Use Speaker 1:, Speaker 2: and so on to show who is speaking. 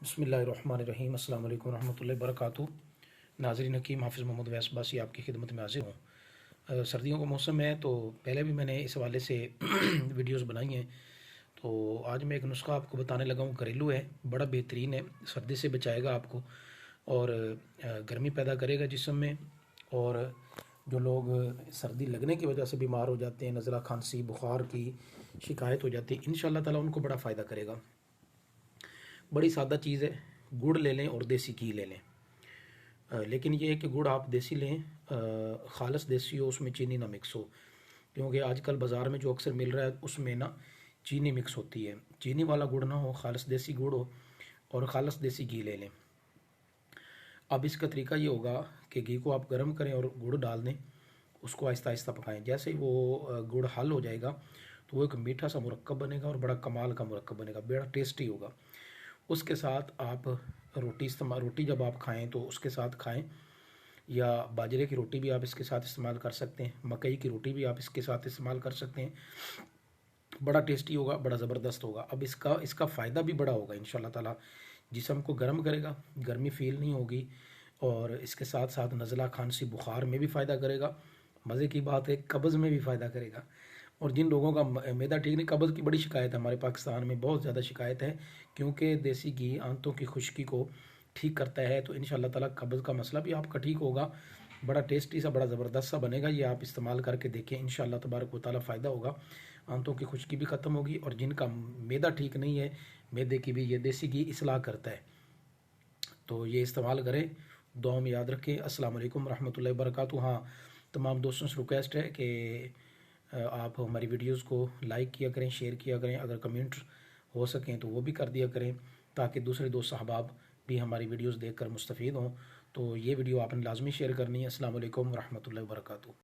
Speaker 1: बिस्मिल्लाहिर्रहमानिर्रहीम। अस्सलाम वालेकुम रहमतुल्लाहि वबरकातुहू। नाज़रीन हकीम हाफ़िज़ मोहम्मद वैस बासी आपकी खिदमत में हाज़िर हूँ। सर्दियों का मौसम है तो पहले भी मैंने इस हवाले से वीडियोस बनाई हैं। तो आज मैं एक नुस्खा आपको बताने लगा हूँ, घरेलू है, बड़ा बेहतरीन है, सर्दी से बचाएगा आपको और गर्मी पैदा करेगा जिस्म में। और जो लोग सर्दी लगने की वजह से बीमार हो जाते हैं, नज़ला, खांसी, बुखार की शिकायत हो जाती है, इंशाअल्लाह ताला उनको बड़ा फ़ायदा करेगा। बड़ी सादा चीज़ है, गुड़ ले लें और देसी घी ले लें। लेकिन ये है कि गुड़ आप देसी लें, खालस देसी हो, उसमें चीनी ना मिक्स हो, क्योंकि आजकल बाज़ार में जो अक्सर मिल रहा है उसमें ना चीनी मिक्स होती है। चीनी वाला गुड़ ना हो, खालस देसी गुड़ हो और खालस देसी घी ले लें। अब इसका तरीका ये होगा कि घी को आप गर्म करें और गुड़ डाल दें, उसको आहिस्ता आहिस्ता पकाएं। जैसे ही वो गुड़ हल हो जाएगा तो वो एक मीठा सा मुरक्कब बनेगा और बड़ा कमाल का मुरक्कब बनेगा, बड़ा टेस्टी होगा। उसके साथ आप रोटी जब आप खाएं तो उसके साथ खाएं, या बाजरे की रोटी भी आप इसके साथ इस्तेमाल कर सकते हैं, मकई की रोटी भी आप इसके साथ इस्तेमाल कर सकते हैं। बड़ा टेस्टी होगा, बड़ा ज़बरदस्त होगा। अब इसका फ़ायदा भी बड़ा होगा इंशाअल्लाह ताला। जिस्म को गर्म करेगा, गर्मी फ़ील नहीं होगी, और इसके साथ साथ नज़ला, खांसी, बुखार में भी फ़ायदा करेगा। मज़े की बात है, कब्ज़ में भी फ़ायदा करेगा। और जिन लोगों का मैदा ठीक नहीं, कब्ज़ की बड़ी शिकायत है हमारे पाकिस्तान में, बहुत ज़्यादा शिकायत है, क्योंकि देसी घी आंतों की खुश्की को ठीक करता है। तो इंशाअल्लाह ताला कब्ज़ का मसला भी आपका ठीक होगा। बड़ा टेस्टी सा, बड़ा ज़बरदस्त सा बनेगा। ये आप इस्तेमाल करके देखें, इंशाअल्लाह तबारक व तआला फ़ायदा होगा। आंतों की खुश्की भी ख़त्म होगी, और जिनका मैदा ठीक नहीं है, मैदे की भी ये देसी घी इस्लाह करता है। तो ये इस्तेमाल करें, दुआ में याद रखें। अस्सलाम वालेकुम रहमतुल्लाहि वबरकातुहू। हाँ, तमाम दोस्तों से रिक्वेस्ट है कि आप हमारी वीडियोस को लाइक किया करें, शेयर किया करें, अगर कमेंट हो सकें तो वो भी कर दिया करें, ताकि दूसरे दोस्त अहबाब भी हमारी वीडियोस देखकर मुस्तफ़ीद हों। तो ये वीडियो आपने लाजमी शेयर करनी है। अस्सलाम वालेकुम रहमतुल्लाहि वबरकातुहू।